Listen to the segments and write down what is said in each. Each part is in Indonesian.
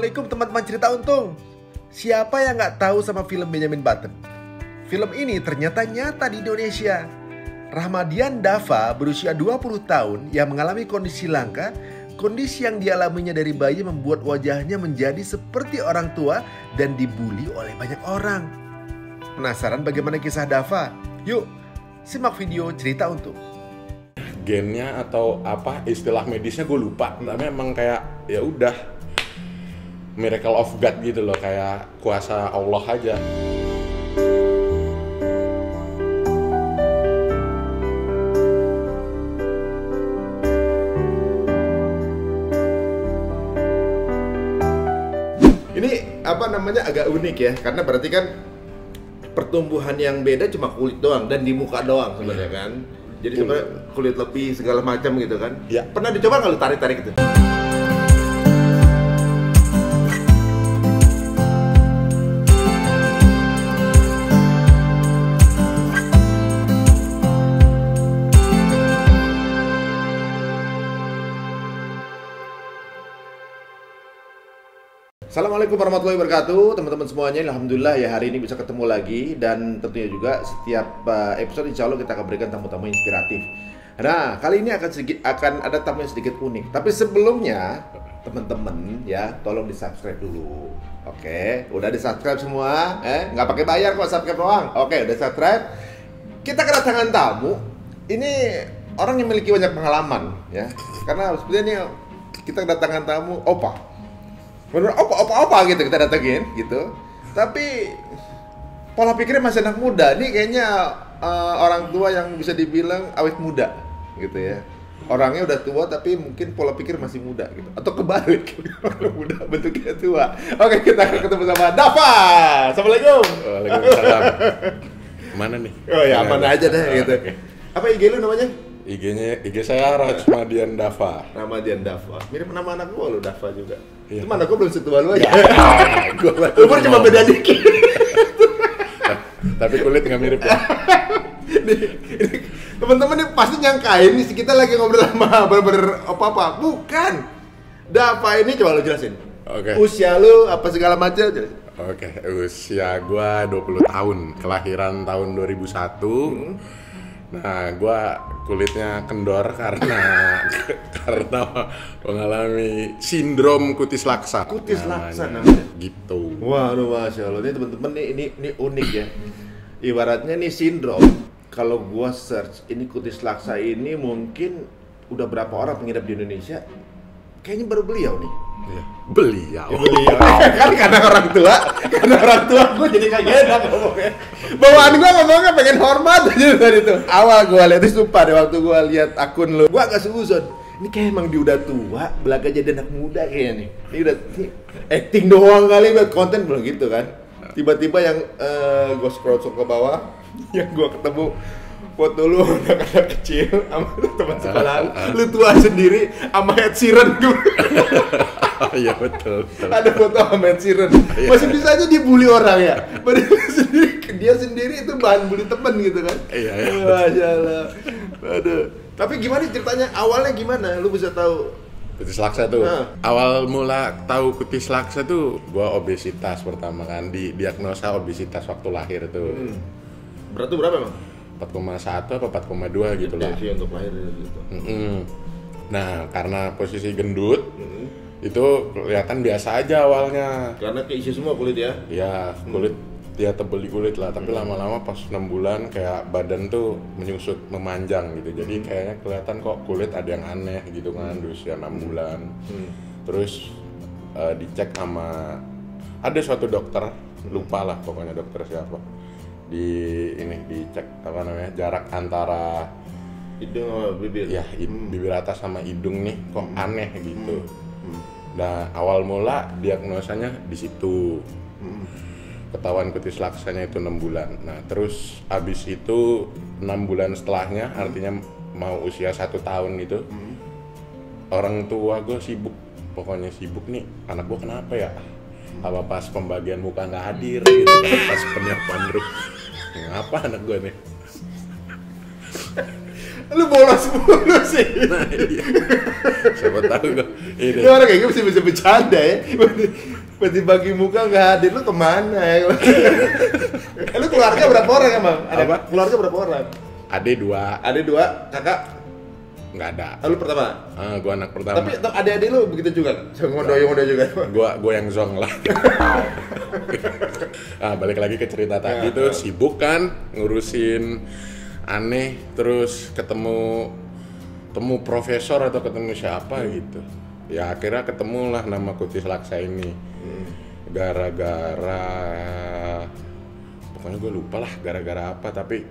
Assalamualaikum teman-teman cerita untung. Siapa yang nggak tahu sama film Benjamin Button? Film ini ternyata nyata di Indonesia. Rahmadian Dava berusia 20 tahun yang mengalami kondisi langka. Kondisi yang dialaminya dari bayi membuat wajahnya menjadi seperti orang tua dan dibully oleh banyak orang. Penasaran bagaimana kisah Dava? Yuk, simak video cerita untung. Gennya atau apa istilah medisnya gue lupa, tapi emang kayak ya udah miracle of God gitu loh, kayak kuasa Allah aja. Ini apa namanya agak unik ya, karena berarti kan pertumbuhan yang beda cuma kulit doang dan di muka doang sebenarnya kan. Jadi sebenarnya kulit lebih segala macam gitu kan. Ya. Pernah dicoba nggak lu tarik-tarik gitu? Assalamualaikum warahmatullahi wabarakatuh, teman-teman semuanya. Alhamdulillah ya hari ini bisa ketemu lagi, dan tentunya juga setiap episode insya Allah kita akan berikan tamu-tamu inspiratif. Nah, kali ini akan ada tamu yang sedikit unik. Tapi sebelumnya teman-teman ya tolong di subscribe dulu. Oke, udah di subscribe semua? Nggak pakai bayar kok, subscribe doang. Oke, udah subscribe. Kita kedatangan tamu. Ini orang yang memiliki banyak pengalaman ya. Karena sebenarnya kita kedatangan tamu opa. Bener apa gitu kita datengin gitu. Tapi pola pikirnya masih anak muda. Ini kayaknya orang tua yang bisa dibilang awet muda gitu ya. Orangnya udah tua tapi mungkin pola pikir masih muda gitu. Atau kebalik, orang muda bentuknya tua. Oke, kita akan ketemu sama Dava. Assalamualaikum. Waalaikumsalam. Kemana nih? Oh ya, aman aja deh gitu. Apa IG lu namanya? IG saya Rahmadian Dava. Rahmadian Dava. Mirip nama anak gua lu, Dava juga. Iya. Cuma anak gua belum setua lu aja. Gua Umur cuma beda dikit. Tapi kulit nggak mirip ya. Ini teman-teman nih pasti nyangkain nih kita lagi ngobrol sama bener apa-apa. Bukan. Dava ini coba lu jelasin. Oke. Usia lu apa segala macam jelasin. Oke, usia gua 20 tahun, kelahiran tahun 2001. Nah, gua kulitnya kendor karena mengalami sindrom kutis laksa. Kutis laksa namanya. Gitu. Waduh, masya Allah. Ini teman-teman ini unik ya. Ibaratnya nih sindrom. Kalau gua search ini kutis laksa ini mungkin udah berapa orang pengidap di Indonesia? Kayaknya baru beliau nih. Ya, beliau. Kan karena orang tua gue jadi kagak enak ngomongnya. Bawaan gue ngomongnya pengen hormat aja dari itu. Awal gue lihat itu sumpah deh, waktu gue lihat akun lo, gue agak seuzon. Ini kayak emang dia udah tua, belaga jadi anak muda kayaknya nih. Ini udah acting doang kali, buat konten belum gitu kan. Tiba-tiba yang gue scroll ke bawah, yang gue ketemu foto lu anak-anak kecil sama teman sekolah lu tua sendiri sama Ed Sheeran dulu. Iya betul. Ada foto sama Ed Sheeran. Masih bisa aja dibully orang ya. Dia sendiri itu bahan bully temen gitu kan. Iya. Masya Allah. Aduh. Tapi gimana ceritanya? Awalnya gimana? Lu bisa tahu Kutis laksa tuh. Awal mula tahu kutis laksa tuh gua obesitas pertama kan, diagnosa obesitas waktu lahir tuh. Berat tuh berapa emang? 4,1 atau 4,2 gitu lah. Sih untuk lahir gitu. Nah, karena posisi gendut, itu kelihatan biasa aja awalnya. Karena keisi semua kulit ya? Ya, kulit dia tebel di kulit lah, tapi lama-lama pas 6 bulan kayak badan tuh menyusut, memanjang gitu. Jadi kayaknya kelihatan kok kulit ada yang aneh gitu kan di usia 6 bulan. Terus dicek sama ada suatu dokter, lupa lah pokoknya dokter siapa. Dicek apa namanya, jarak antara hidung sama bibir. Ya, bibir atas sama hidung nih kok aneh gitu. Nah, awal mula diagnosanya di situ. Ketahuan kutis laksanya itu 6 bulan. Nah, terus abis itu 6 bulan setelahnya, artinya mau usia 1 tahun itu, orang tua gue sibuk, pokoknya sibuk nih, anak gue kenapa ya? Apa pas pembagian muka nggak hadir gitu kan, pas penyiapan grup. Ngapa anak gue nih? Lu bolos mulu sih. Nah, iya. Siapa tahu kok. Ini. Lu orang kayak gitu bisa bercanda ya. Berarti bagi muka nggak hadir, lu kemana ya? Lu keluarga berapa orang emang? Apa? Keluarga berapa orang? Ade 2. Ada 2, kakak? Nggak ada. Lu pertama? Gua anak pertama. Tapi adik-adik lu begitu juga? Ngondo juga? Gua yang zong lah. Balik lagi ke cerita tadi tuh, sibuk kan ngurusin aneh, terus ketemu profesor atau ketemu siapa gitu. Ya akhirnya ketemulah nama Kutis Laksa ini. Gara-gara pokoknya gue lupa lah gara-gara apa, tapi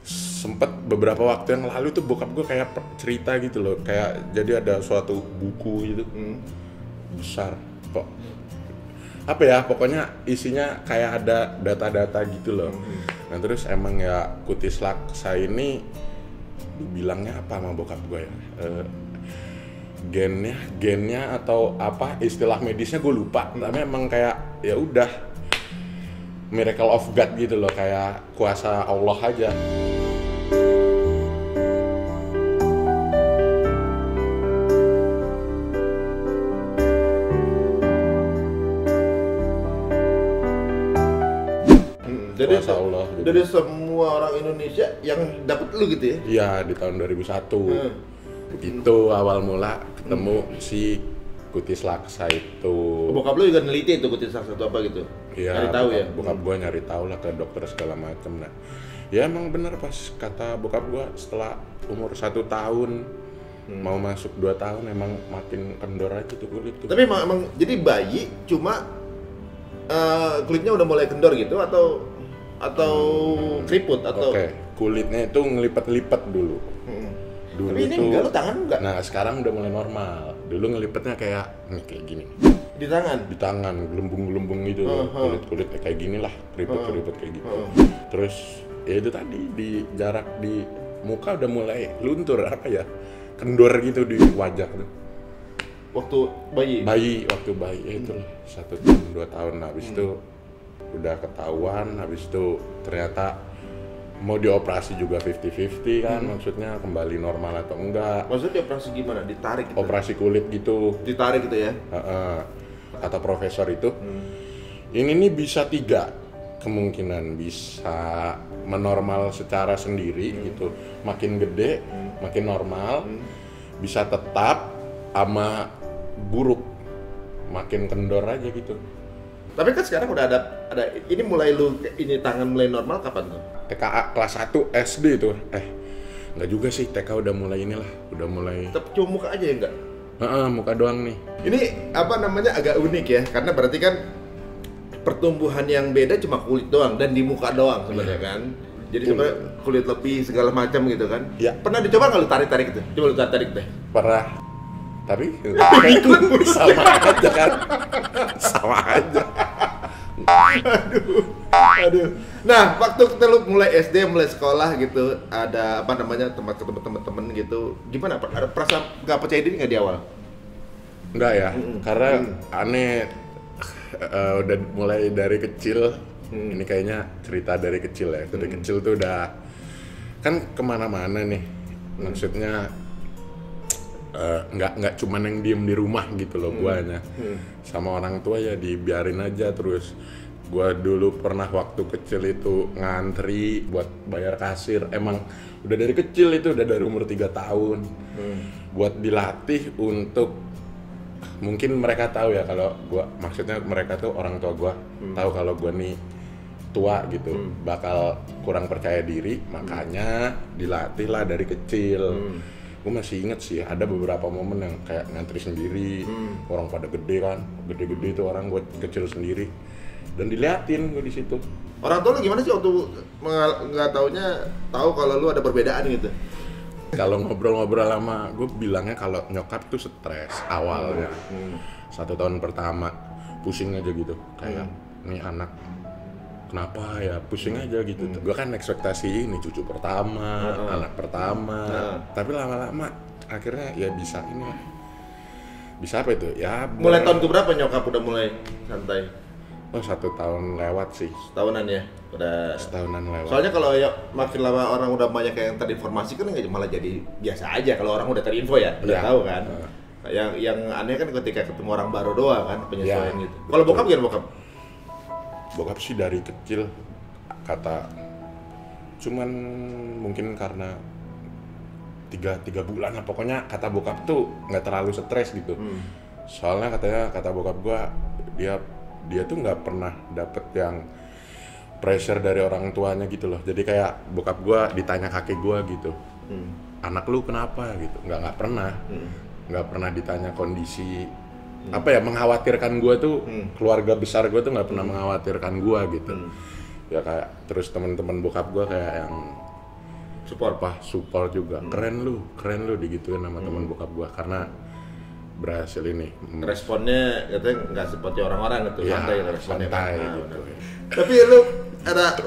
sempet beberapa waktu yang lalu tuh bokap gue kayak cerita gitu loh, kayak jadi ada suatu buku gitu besar kok apa ya, pokoknya isinya kayak ada data-data gitu loh. Nah terus emang ya Kutis Laksa ini dibilangnya apa sama bokap gue ya, gennya atau apa istilah medisnya gue lupa, tapi emang kayak ya udah miracle of God gitu loh, kayak kuasa Allah aja. Jadi Kuasa Allah gitu. dari semua orang Indonesia yang dapat lu gitu ya? Iya di tahun 2001 itu awal mula ketemu si Kutis Laksa itu. Bokap lu juga neliti itu Kutis Laksa itu apa gitu? Iya, Nyari tahu ya? bokap gue nyari tahu lah ke dokter segala macem. Nah, ya emang bener pas kata bokap gue setelah umur 1 tahun mau masuk 2 tahun emang makin kendor aja tuh kulit tuh. Tapi emang jadi bayi cuma kulitnya udah mulai kendor gitu atau keriput atau? Oke, kulitnya itu ngelipet-lipet dulu. Dulu Tapi ini tuh, enggak, lu tangan enggak? Nah sekarang udah mulai normal. Dulu ngelipetnya kayak gini. Di tangan? Di tangan, gelembung-gelembung gitu, kulit-kulit kayak gini lah, keriput-keriput kayak gitu. Terus ya itu tadi di jarak di muka udah mulai luntur apa ya, kendor gitu di wajah tuh. Waktu bayi? Waktu bayi ya itu lah, 1 tahun 2 tahun habis itu udah ketahuan, habis itu ternyata mau dioperasi juga 50-50 kan, maksudnya kembali normal atau enggak. Maksudnya operasi gimana? Ditarik gitu? Operasi kulit gitu. Ditarik gitu ya? Kata profesor itu ini nih bisa 3 kemungkinan, bisa menormal secara sendiri gitu, makin gede makin normal, bisa tetap sama buruk makin kendor aja gitu. Tapi kan sekarang udah ada ini mulai ini tangan mulai normal kapan tuh? TKA kelas 1 SD itu enggak juga sih, TK udah mulai inilah, udah mulai Cuma muka aja ya enggak? muka doang nih. Ini apa namanya agak unik ya, karena berarti kan pertumbuhan yang beda cuma kulit doang dan di muka doang sebenarnya kan. Jadi sebenarnya kulit lebih segala macam gitu kan. Iya. Pernah dicoba nggak lu tarik-tarik gitu? Coba lu tarik deh. Pernah. Tapi sama aja kan. Sama aja. Aduh. Nah, waktu kita lu mulai SD, mulai sekolah gitu, ada apa namanya tempat ketemu teman-teman gitu. Gimana? Ada perasaan nggak percaya diri nggak di awal? Enggak ya, karena aneh udah mulai dari kecil. Ini kayaknya cerita dari kecil ya. Dari kecil tuh udah kan kemana-mana nih. Maksudnya nggak cuman yang diem di rumah gitu loh, guanya sama orang tua ya dibiarin aja. Terus gua dulu pernah waktu kecil itu ngantri buat bayar kasir, emang udah dari kecil itu, udah dari umur 3 tahun buat dilatih untuk, mungkin mereka tahu ya kalau gua, maksudnya mereka tuh orang tua gua tahu kalau gua nih tua gitu, bakal kurang percaya diri, makanya dilatih lah dari kecil. Gue masih inget sih ada beberapa momen yang kayak ngantri sendiri, orang pada gede kan, gede-gede itu orang, gue kecil sendiri, dan diliatin gue di situ. Orang tua lu gimana sih waktu nggak taunya tahu kalau lu ada perbedaan gitu? Kalau ngobrol-ngobrol sama gue bilangnya kalau nyokap tuh stres awalnya, 1 tahun pertama pusing aja gitu, kayak nih anak kenapa ya, pusing aja gitu. Gue kan ekspektasi ini cucu pertama, anak pertama, tapi lama-lama akhirnya ya bisa ini lah. Bisa apa itu? Ya mulai tahun keberapa nyokap udah mulai santai? Oh 1 tahun lewat sih. Setahunan ya, udah Setahunan lewat. soalnya kalau ya makin lama orang udah banyak yang terinformasi kan nggak malah jadi biasa aja kalau orang udah terinfo ya, udah Iya. tahu kan. Yang aneh kan ketika ketemu orang baru doang kan penyesuaian Iya. gitu. Kalau bokap gimana bokap? Bokap sih dari kecil kata cuman mungkin karena 3 bulan lah pokoknya kata bokap tuh nggak terlalu stres gitu. Soalnya kata bokap gua dia tuh nggak pernah dapet yang pressure dari orang tuanya gitu loh. Jadi kayak bokap gua ditanya kakek gua gitu, anak lu kenapa gitu, nggak pernah. Nggak pernah ditanya kondisi apa ya, mengkhawatirkan gue tuh keluarga besar gue tuh nggak pernah mengkhawatirkan gue gitu. Ya kayak terus teman-teman bokap gue kayak yang support juga. Keren lu digituin sama teman bokap gue karena berhasil ini. Responnya katanya nggak seperti orang-orang itu, Ya, santai responnya santai kan. gitu. Benar. Tapi lu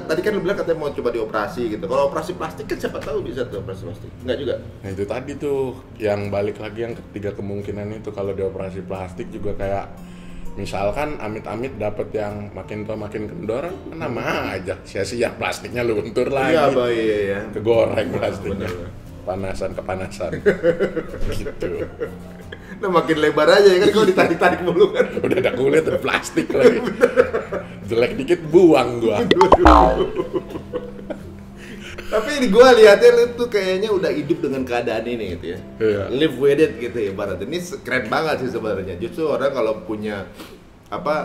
tadi kan lu bilang katanya mau coba dioperasi gitu. Kalau operasi plastik kan siapa tahu bisa tuh operasi plastik. Enggak juga. Nah itu tadi tuh yang balik lagi yang ketiga kemungkinan itu kalau dioperasi plastik juga kayak misalkan amit-amit dapet yang makin tua makin kendor, nama aja sia-sia plastiknya luntur lagi. Iya, iya. Kegoreng plastiknya. Bener. Kepanasan gitu. Nah makin lebar aja ya kan kalau ditarik-tarik mulu kan. Udah ada kulit ada plastik lagi. Jelek dikit buang gua. Tapi ini gua lihatnya lu tuh kayaknya udah hidup dengan keadaan ini gitu ya. Iya. Live with it gitu ya ibaratnya. Ini keren banget sih sebenarnya. Justru orang kalau punya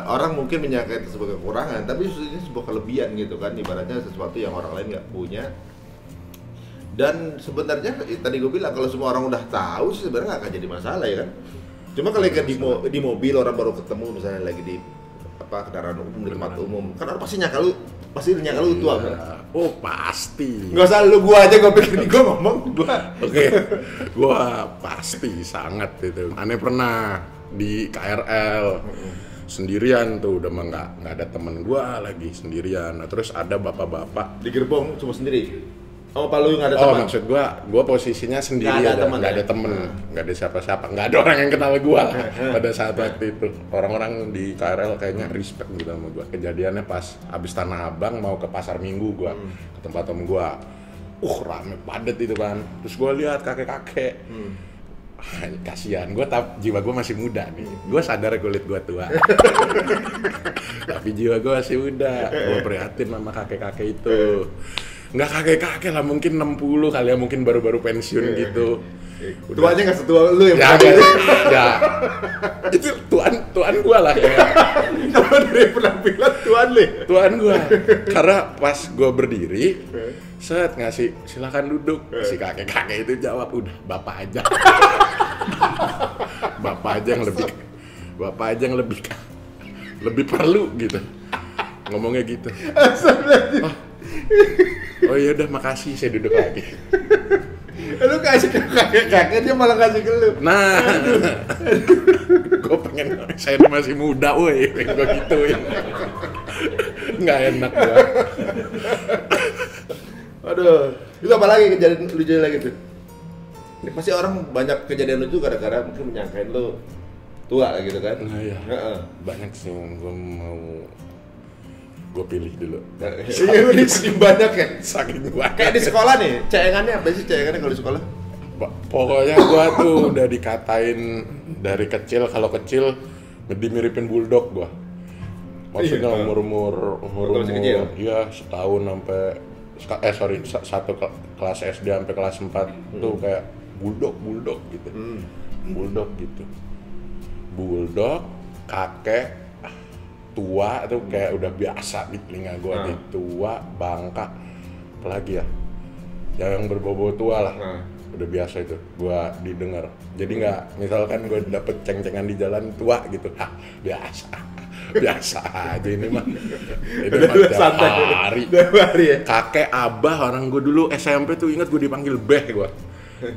orang mungkin menyangka itu sebagai kekurangan, tapi justru ini sebuah kelebihan gitu kan, ibaratnya sesuatu yang orang lain nggak punya. Dan sebenarnya tadi gue bilang kalau semua orang udah tahu sih sebenarnya nggak akan jadi masalah ya kan. Cuma kalau kayak di mobil orang baru ketemu misalnya lagi di kendaraan umum di tempat umum kan orang pasti nyangka lu tua kan. Oh pasti. Nggak usah lu gua aja, gua pikir nih gua ngomong gua. Oke, gua pasti sangat itu. Aneh pernah di KRL sendirian tuh udah mah nggak ada temen gua lagi sendirian. Nah, terus ada bapak-bapak Di gerbong cuma sendiri. Oh, Pak lu nggak ada oh teman. maksud gua posisinya sendiri Nggak ada aja, teman, nggak ya? ada temen, nggak ada siapa-siapa, nggak ada orang yang kenal gua pada saat waktu itu. Orang-orang di KRL kayaknya respect gitu sama gua. Kejadiannya pas abis Tanah Abang mau ke Pasar Minggu gua ke tempat om gua. Rame padet itu kan. Terus gua lihat kakek-kakek. Kasihan, jiwa gue masih muda nih. Gue sadar kulit gue tua. Tapi jiwa gue masih muda. Gue prihatin sama kakek-kakek itu. Nggak kakek-kakek lah, mungkin 60 kali ya, mungkin baru-baru pensiun gitu. Tuanya nggak setua lu ya? Ya. Itu tuan gue lah ya. Kalau dari penampilan tuan lu. Tuan gue. Karena pas gue berdiri, ngasih silakan duduk. Si kakek-kakek itu jawab, udah bapak aja. Bapak aja yang lebih perlu gitu. Ngomongnya gitu. Oh iya udah makasih, saya duduk lagi. Lu kasih ke kakek-kakek, dia malah kasih ke lu. Nah, gue pengen, saya masih muda woi, gue gituin. Nggak enak gue. Aduh, itu apa lagi kejadian lucu lagi tuh? Ini pasti orang banyak kejadian lucu gara-gara mungkin menyangkain lu tua gitu kan? Nah iya, Heeh. banyak sih yang gue pilih dulu. Iya, ini saking banyak ya. Saking banyak. Kayak di sekolah nih, celengannya apa sih celengannya kalau di sekolah? Pokoknya gua tuh udah dikatain dari kecil, kalau kecil miripin bulldog gua. Maksudnya Iya. umur masih kecil? iya setahun sampai satu kelas SD sampai kelas 4 tuh kayak bulldog gitu. Bulldog gitu. Bulldog, kakek, tua tuh kayak udah biasa di telinga gua di tua, bangka, apalagi ya yang berbau tua lah. Udah biasa itu gua didengar. Jadi nggak, misalkan gua dapet ceng-cengan di jalan tua gitu, biasa aja ini mah tiap hari. Ya. Kakek, abah, orang gua dulu SMP tuh ingat gua dipanggil beh gua.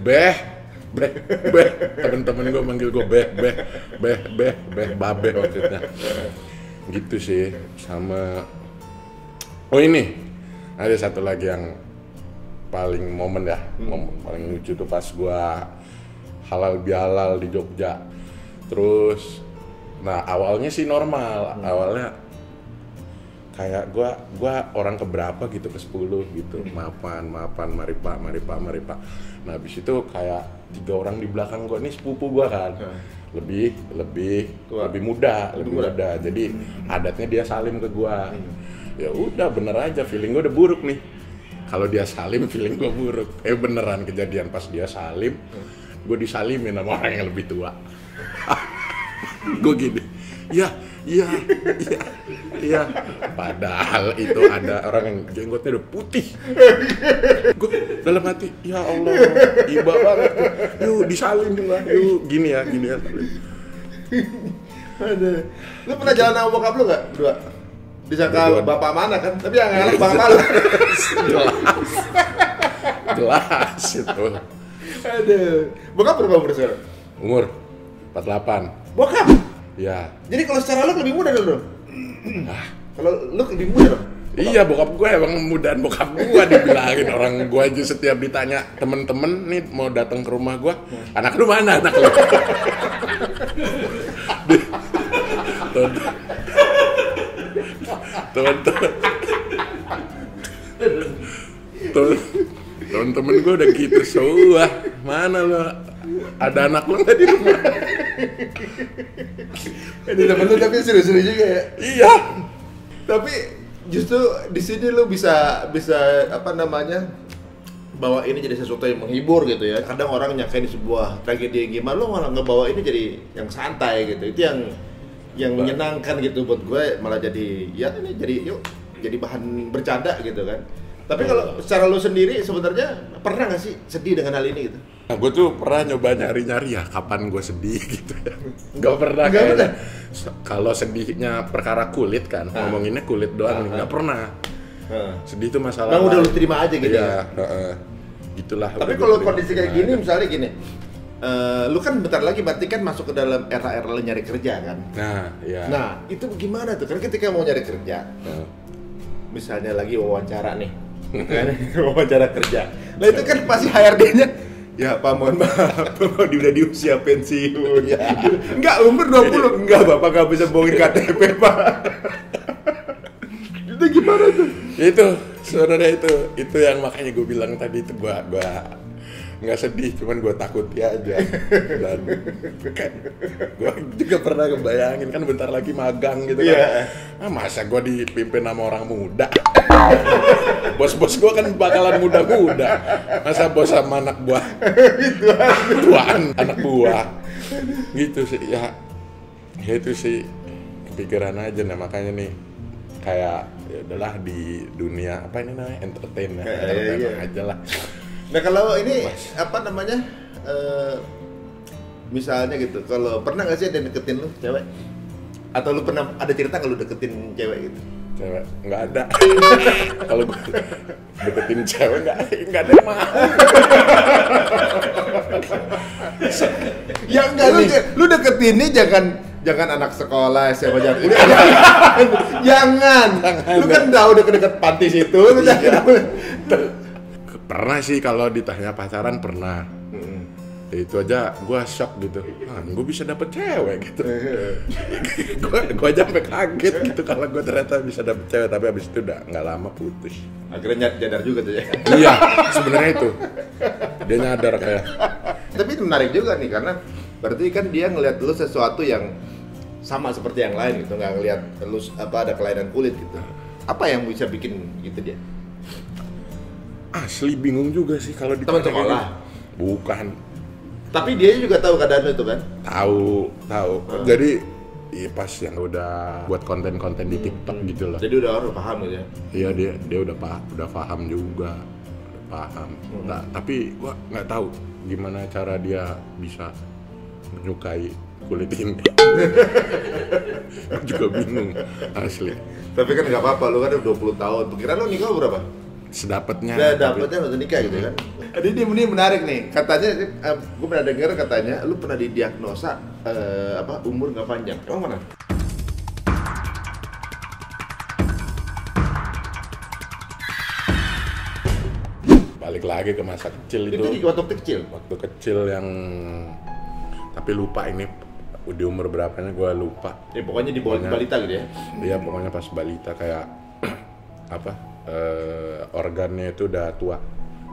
Beh, temen-temen gua manggil gua beh, babe maksudnya. Gitu sih. Sama ini ada satu lagi yang paling momen ya, momen paling lucu tuh pas gua halal bihalal di Jogja. Terus nah awalnya sih normal, awalnya kayak gua orang keberapa gitu, ke-10 gitu. Maafan, mari Pak. Nah, habis itu kayak 3 orang di belakang gua nih sepupu gua kan. Lebih muda. Jadi adatnya dia salim ke gua. Ya udah, bener aja, feeling gua udah buruk nih. Kalau dia salim, feeling gua buruk. Beneran kejadian pas dia salim, gua disalimin sama orang yang lebih tua. Gua gini, iya. Padahal itu ada orang yang jenggotnya udah putih. Gue dalam hati, ya Allah, iba banget. Yuk disalim lah, yuk gini ya. Aduh. Lu pernah jalan sama bokap lu nggak? Berdua? Disangka bapak mana kan? Tapi yang ngalah bapak lu. Jelas itu. Aduh. Bokap berapa umur sekarang? Umur 48. Bokap? Ya. Jadi kalau secara lu lebih muda dong? Kalau lu lebih muda dong? Iya, bokap gue emang mudaan bokap gue dibilangin. Orang gue aja setiap ditanya temen-temen nih mau datang ke rumah gue, anak lu mana anak lu? Temen-temen gue udah gitu semua. Mana lo? Ada anak lo nggak di rumah? Ini temen lu tapi seru-seru juga ya? Iya. Tapi justru di sini lu bisa apa namanya, bawa ini jadi sesuatu yang menghibur gitu ya. Kadang orang nyakain di sebuah tragedi gimana, lu malah ngebawa ini jadi yang santai gitu. Itu yang menyenangkan gitu buat gue, malah jadi ya ini jadi bahan bercanda gitu kan. Tapi kalau secara lu sendiri sebenarnya pernah nggak sih sedih dengan hal ini gitu? Nah, gue tuh pernah nyoba nyari-nyari ya kapan gue sedih gitu ya. Gak pernah. Kalau sedihnya perkara kulit kan, ngomonginnya kulit doang nih, gak pernah. Sedih itu masalah. Nah, udah lu terima aja gitu ya. Gitulah. Tapi kalau kondisi kayak gini, misalnya gini, lu kan bentar lagi berarti kan masuk ke dalam era-era lu nyari kerja kan? Nah, iya. Nah, itu gimana tuh? Kan ketika mau nyari kerja, misalnya lagi wawancara nih, kan? Wawancara kerja. Nah itu kan pasti HRD-nya, ya Pak mohon maaf, Bapak udah di usia pensiun. Enggak, umur 20, enggak Bapak nggak bisa bohongin KTP Pak. Itu gimana tuh? Itu, sebenarnya itu yang makanya gue bilang tadi itu gue nggak sedih, cuman gue takuti aja. Dan kan gue juga pernah kebayangin kan bentar lagi magang gitu kan. Masa gue dipimpin sama orang muda? Bos-bos gue kan bakalan muda-muda. Masa bos sama anak buah? Tuaan anak buah. Gitu sih ya itu sih kepikiran aja. Nah makanya nih kayak ya udahlah di dunia apa ini namanya entertain aja lah. Nah kalau ini apa namanya, misalnya gitu, kalau pernah nggak sih ada yang deketin lu cewek? Atau lu pernah ada cerita nggak lu deketin cewek gitu? Cewek nggak ada. Kalau gue deketin cewek nggak ada yang mau. Ya enggak, lu deketinnya jangan anak sekolah SMA jangan kuliah. Jangan. Lu kan udah deket panti situ. Pernah sih kalau ditanya pacaran pernah. Itu aja gue shock gitu. Gue bisa dapet cewek gitu. Gue aja sampai kaget gitu kalau gue ternyata bisa dapet cewek, tapi abis itu udah nggak lama putus. Akhirnya nyadar juga tuh ya. Iya, sebenarnya itu. Dia nyadar kayak. Tapi itu menarik juga nih karena berarti kan dia ngelihat lu sesuatu yang sama seperti yang lain gitu, nggak ngelihat lu ada kelainan kulit gitu. Apa yang bisa bikin gitu dia? Asli bingung juga sih kalau teman sekolah. Bukan. Tapi dia juga tahu keadaan itu kan? Tahu. Jadi pas yang udah buat konten-konten di TikTok gitu loh. Jadi udah paham gitu ya? Iya dia udah paham juga. Paham. Nah, tapi gua nggak tahu gimana cara dia bisa menyukai kulit ini. Gua juga bingung asli. Tapi kan nggak apa-apa, lu kan udah 20 tahun. Kira lu nikah berapa? Sedapatnya. Dapatnya udah nikah gitu kan. Ini menarik nih. Katanya, gue pernah dengar katanya, lu pernah didiagnosa umur nggak panjang. Emang mana? Balik lagi ke masa kecil itu. Itu di waktu kecil. Waktu kecil yang tapi lupa ini di umur berapanya gue lupa. Ya pokoknya di bawah balita gitu ya. Iya pokoknya pas balita kayak apa organnya itu udah tua,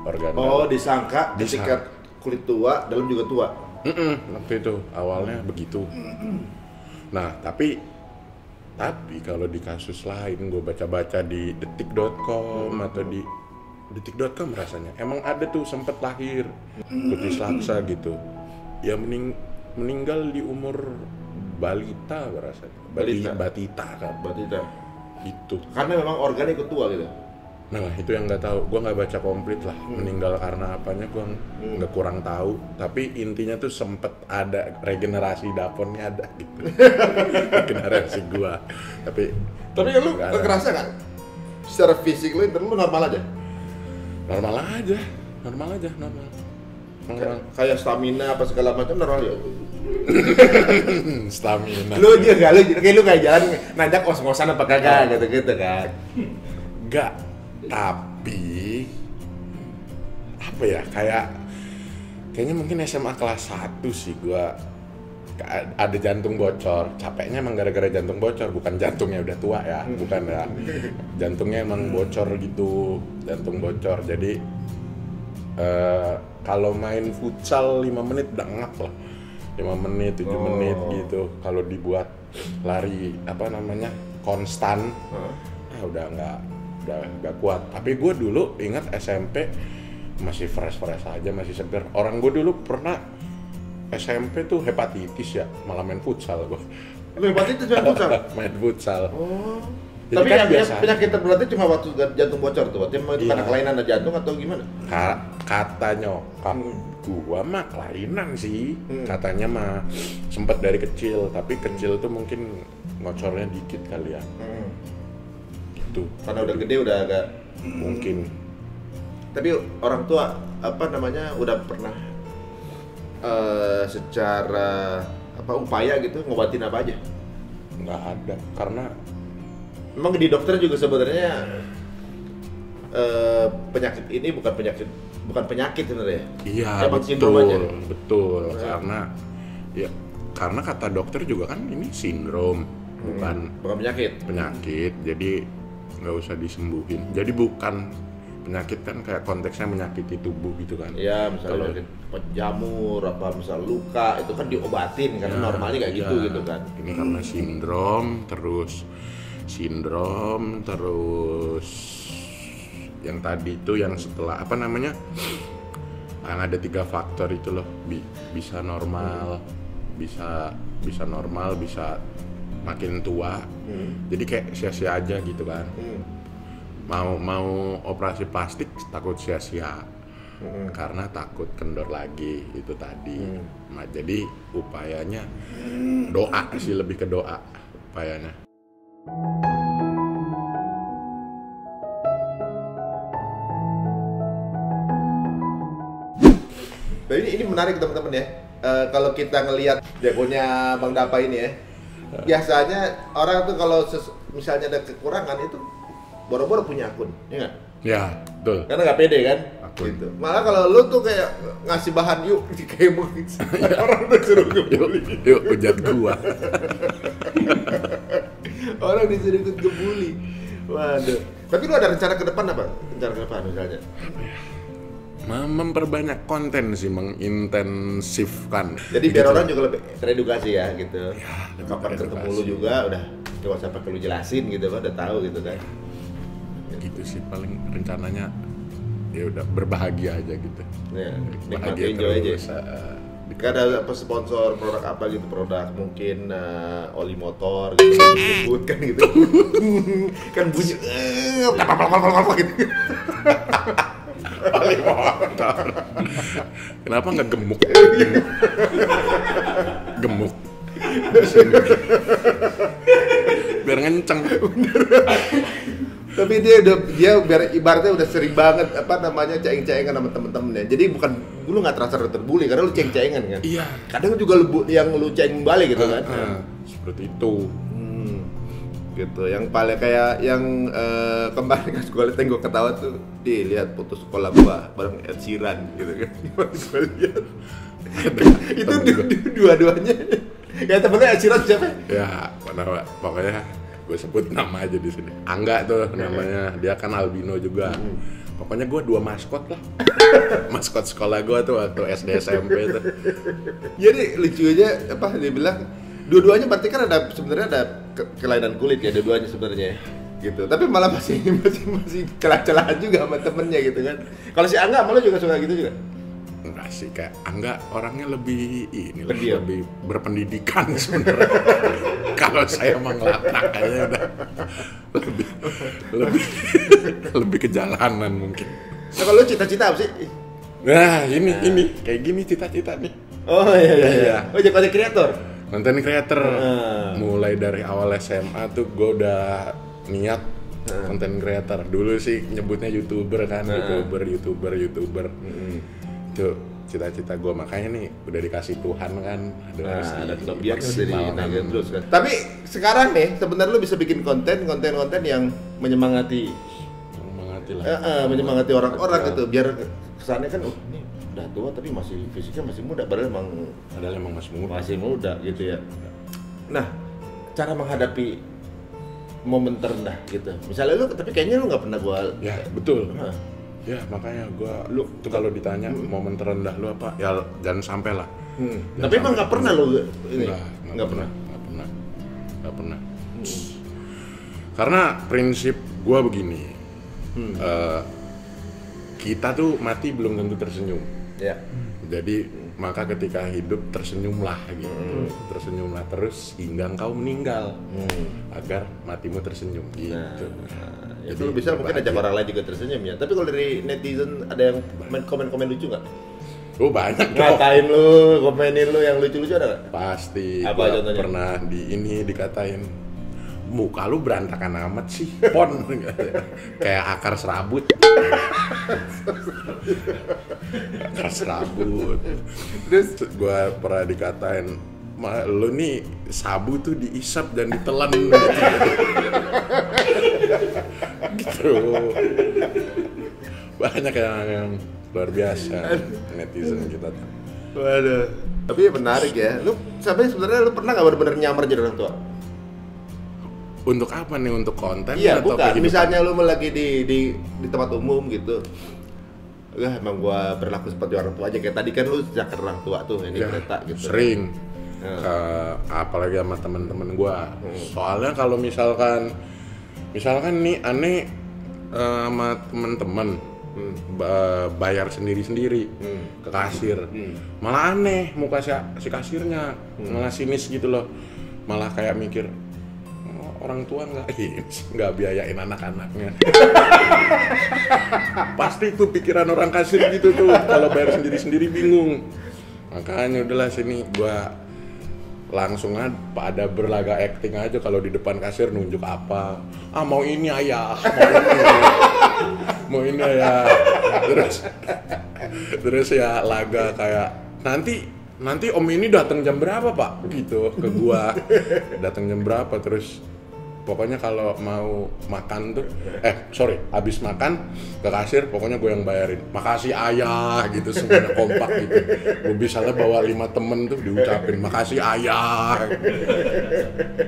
organ disangka ketika kulit tua dalam juga tua. Waktu itu awalnya begitu. Nah tapi kalau di kasus lain gue baca-baca di detik.com atau di detik.com rasanya emang ada tuh sempet lahir kutis laksa gitu ya, meninggal di umur balita rasanya, batita itu karena memang organnya ikut tua gitu. Nah itu yang nggak tahu, gue nggak baca komplit lah meninggal karena apanya, gue nggak kurang tahu. Tapi intinya tuh sempet ada regenerasi daponnya ada gitu. Regenerasi gue. Tapi lu kerasa kan? Secara fisik lu normal aja. Normal. Kayak stamina apa segala macam normal ya. Stamina. Lu kayak jalan nanjak ngos-ngosan apa kagak gitu kan. Enggak. Tapi apa ya, kayaknya mungkin SMA kelas 1 sih gua ada jantung bocor. Capeknya emang gara-gara jantung bocor, bukan jantungnya udah tua ya, bukan ya. Jantungnya emang bocor gitu, jantung bocor. Jadi kalau main futsal 5 menit udah ngap lah. 5 menit, 7 menit gitu. Kalau dibuat lari konstan, udah nggak kuat. Tapi gue dulu ingat SMP masih fresh aja, masih seger. Orang gue dulu pernah SMP tuh hepatitis ya, malah main futsal gue. Hepatitis main futsal? Main futsal. Jadi tapi kan yang biasa. Penyakit berarti cuma waktu jantung bocor tuh, berarti karena kelainan jantung atau gimana? Kata nyokap gua mah kelainan sih, katanya mah sempet dari kecil, tapi kecil tuh mungkin ngocornya dikit kali ya. Karena udah gede udah agak mungkin. Tapi orang tua udah pernah secara upaya gitu ngobatin apa aja? Nggak ada, karena memang di dokter juga sebenarnya penyakit ini bukan penyakit sebenarnya. Iya, betul. Karena kata dokter juga kan ini sindrom, bukan penyakit. Jadi nggak usah disembuhin. Jadi bukan penyakit kan, kayak konteksnya menyakiti tubuh gitu kan. Iya, misalnya jamur apa misal luka itu kan diobatin karena normalnya kayak gitu kan. Ini karena sindrom terus yang tadi itu yang setelah yang ada 3 faktor itu loh, bisa normal, bisa makin tua. Jadi kayak sia-sia aja gitu kan. Mau operasi plastik takut sia-sia. Karena takut kendor lagi itu tadi. Nah, jadi upayanya doa sih, lebih ke doa upayanya. Nah, ini menarik teman-teman ya. Kalau kita ngelihat jagonya Bang Dapa ini ya, biasanya orang tuh kalau misalnya ada kekurangan itu boro-boro punya akun, ya nggak? Ya, betul. Karena nggak pede kan? Akun. Gitu. Malah kalau lu tuh kayak ngasih bahan yuk kayak begitu, orang disuruh ngebully. Yuk hujat gua. Orang disuruh ikut ngebully. Waduh. Tapi lu ada rencana ke depan apa? Rencana ke depan misalnya? Memperbanyak konten sih, mengintensifkan. Jadi biar orang juga lebih teredukasi ya gitu. Ya, kapan ketemu lu juga udah coba siapa perlu jelasin gitu kan, udah tahu gitu kan. Gitu sih paling rencananya, ya udah berbahagia aja gitu. Ya, Bahagia enjoy terus. Kan ada sponsor produk apa gitu, produk mungkin oli motor gitu, disebut kan gitu. Kan bunyi apa gitu. Oli motor. Kenapa nggak gemuk? Gemuk. Biar ngenceng. Tapi dia biar ibaratnya udah sering banget ceng-cengan sama temen-temennya. Jadi bukan lu nggak terasa terbully karena lu ceng-cengan kan. Iya. Kadang juga yang lu ceng balik gitu kan. Seperti itu. Gitu. Yang paling kayak yang kemarin kan gue liat, gue ketawa tuh, lihat foto sekolah gua bareng Ed Sheeran gitu kan. Gue lihat. Itu dua-duanya. Ya temennya Ed Sheeran siapa? Ya, pokoknya gue sebut nama aja di sini. Angga tuh namanya, dia kan albino juga. Pokoknya gue 2 maskot lah. Maskot sekolah gue tuh waktu SD SMP tuh. Jadi lucu aja apa dia bilang dua-duanya berarti kan sebenarnya ada kelainan kulit ya dua-duanya sebenarnya gitu. Tapi malah masih celah-celahan juga sama temennya gitu kan. Kalau si Angga malah juga suka gitu juga. Enggak sih, kayak Angga orangnya lebih Pendiam. lebih berpendidikan sebenarnya. Kalau saya emang ngelakrak kayaknya udah lebih ke jalanan mungkin. Nah kalau lu cita-cita apa sih? Nah ini kayak gini cita-cita nih. Oh iya. Iya. Oh jadi konten kreator. Konten creator. Mulai dari awal SMA tuh gue udah niat konten creator. Dulu sih nyebutnya YouTuber kan, YouTuber. Itu cita-cita gue, makanya nih udah dikasih Tuhan kan. Ada kelebihan dari maksimal naga terus kan. Tapi sekarang nih sebenarnya lu bisa bikin konten yang menyemangati lah. menyemangati orang-orang gitu biar kesannya kan ini udah tua tapi masih fisiknya masih muda padahal emang masih muda gitu ya. Nah, cara menghadapi momen terendah gitu. Misalnya lu tapi kayaknya lu nggak pernah gua ya betul. Ya makanya lu tuh kalau ditanya momen terendah lu apa, ya jangan sampai lah. Tapi emang nggak pernah lu ini? Nggak pernah. Karena prinsip gua begini, kita tuh mati belum tentu tersenyum. Ya. Jadi maka ketika hidup tersenyumlah gitu, tersenyumlah terus hingga engkau meninggal, agar matimu tersenyum gitu. Itu lu bisa mungkin ajak orang lain juga tersenyum ya. Tapi kalau dari netizen ada yang komen lucu nggak? Oh banyak dong. Ngatain lu, komenin lu yang lucu-lucu ada nggak? Pasti. Apa contohnya? Pernah dikatain, muka lu berantakan amat sih, pon. Kayak akar serabut. Akar serabut. Terus gua pernah dikatain, lu nih sabu tuh diisap dan ditelan gitu. Banyak yang luar biasa netizen kita tuh. Waduh. Tapi menarik ya. Lu sampai sebenarnya lu pernah nggak benar-benar nyamar jadi orang tua? Untuk apa nih? Untuk konten? Iya, atau bukan. kehidupan? Misalnya lu lagi di tempat umum gitu. Emang gua berlaku seperti orang tua aja. Kayak tadi kan lu sejak orang tua tuh ini Ya, kereta gitu. sering. Apalagi sama teman-teman gua. Soalnya kalau misalkan nih aneh sama teman-teman bayar sendiri-sendiri ke kasir, malah aneh muka si kasirnya, malah sinis gitu loh, malah kayak mikir orang tua nggak biayain anak-anaknya. Pasti tuh pikiran orang kasir gitu tuh, kalau bayar sendiri-sendiri bingung. Makanya udahlah sini gua langsung ada berlaga acting aja kalau di depan kasir nunjuk apa. Mau ini ayah, mau ini ayah. Terus ya laga kayak nanti om ini datang jam berapa pak? Gitu ke gua. Datang jam berapa terus pokoknya kalau mau makan tuh, habis makan ke kasir, pokoknya gue yang bayarin. Makasih ayah gitu, semuanya kompak gitu. Gue misalnya bawa 5 temen tuh diucapin, makasih ayah.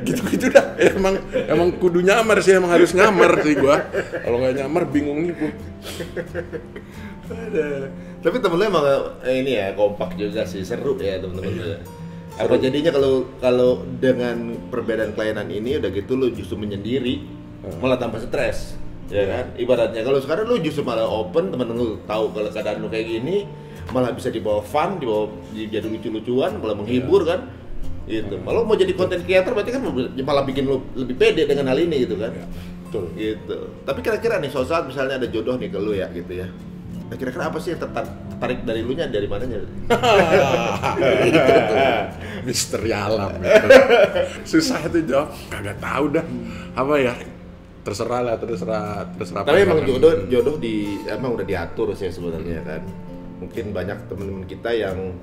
Gitu-gitu dah. Emang kudu nyamar sih, emang harus nyamar sih gue. Kalau nggak nyamar bingung nih gue. Tapi temen lu emang ini ya kompak juga sih, seru ya temen-temen lu ya. Apa jadinya kalau dengan perbedaan kelainan ini udah gitu lu justru menyendiri malah tambah stres ya kan? Ibaratnya kalau sekarang lu justru malah open, temen lu tahu kalau keadaan lu kayak gini malah bisa dibawa fun, jadi lucu-lucuan, malah menghibur kan gitu. Kalau mau jadi content creator berarti kan malah bikin lu lebih pede dengan hal ini gitu kan? Betul. Gitu. Tapi kira-kira nih suatu saat misalnya ada jodoh nih ke lu ya gitu ya. Nah, kira-kira apa sih yang tertarik dari lu nya, dari mananya? Itu tuh misteri alam gitu. Susah itu jawab, kagak tahu dah. Apa ya? Terserah. Tapi emang jodoh emang udah diatur sih sebenarnya kan. Mungkin banyak teman-teman kita yang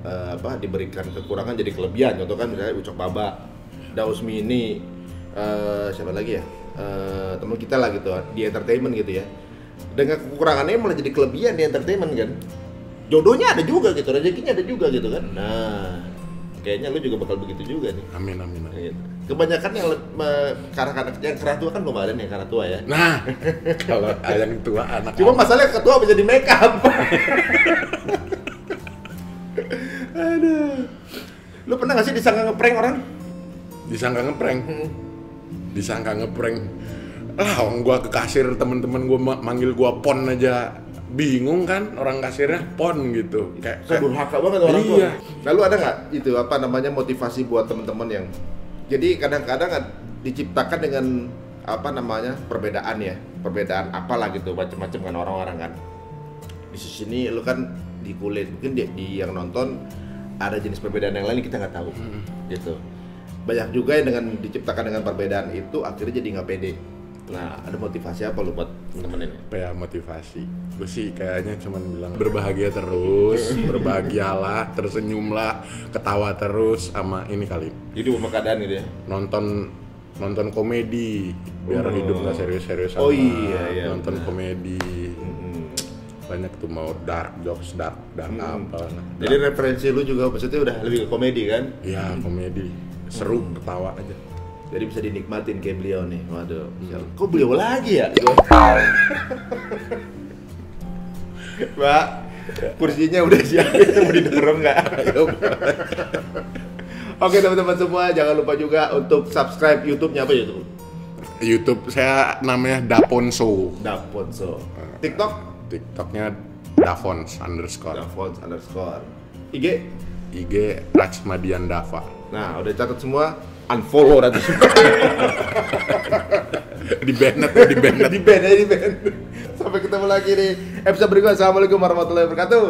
diberikan kekurangan jadi kelebihan. Contoh kan misalnya Ucok Baba, Daus Mini, siapa lagi ya? Teman kita lah gitu di entertainment gitu ya. Dengan kekurangannya malah jadi kelebihan di entertainment kan. Jodohnya ada juga gitu, rezekinya ada juga gitu kan. Nah, kayaknya lu juga bakal begitu juga nih. Amin. Gitu. Kebanyakan yang yang kerah tua kan belum ada nih, kerah tua ya. Nah, kalau yang tua anak. Cuma masalahnya ketua bisa di make up. Aduh. Lu pernah nggak sih disangka ngeprank orang? Disangka ngeprank. Lah, gua ke kasir, temen-temen gua manggil gua Pon aja bingung kan, orang kasirnya Pon gitu. Kayak durhaka banget orang tua. Iya. Lalu ada nggak itu apa namanya motivasi buat teman-teman yang jadi kadang-kadang diciptakan dengan apa namanya perbedaan apalah gitu, macam-macam kan orang-orang kan. Di sini lu kan di kulit, mungkin di yang nonton ada jenis perbedaan yang lain kita nggak tahu gitu. Banyak juga yang dengan diciptakan dengan perbedaan itu akhirnya jadi nggak pede. Nah, ada motivasi apa lu buat temen-temen ini? apa ya, motivasi gue sih kayaknya cuman bilang berbahagia terus, berbahagialah, tersenyumlah, ketawa terus, sama ini kali Hidup sama keadaan gitu ya? nonton komedi biar hidup nggak serius-serius Oh amat. iya, Nonton benar. komedi banyak tuh, mau dark jokes, dark apa. Jadi referensi lu juga maksudnya udah lebih ke komedi kan? Ya komedi seru, ketawa aja. Jadi bisa dinikmatin kayak beliau nih. Waduh, kok beliau lagi ya? Mbak, kursinya udah siap, mau didorong nggak? Oke teman-teman semua, jangan lupa juga untuk subscribe YouTube-nya. Apa YouTube? YouTube saya namanya Daponso. Daponso. TikTok? TikToknya Davons _ Davons _ IG? IG Rachmadian Dava. Nah, udah catat semua. Unfollow nanti. di banned. Di ban. Sampai ketemu lagi di episode berikutnya. Assalamualaikum warahmatullahi wabarakatuh.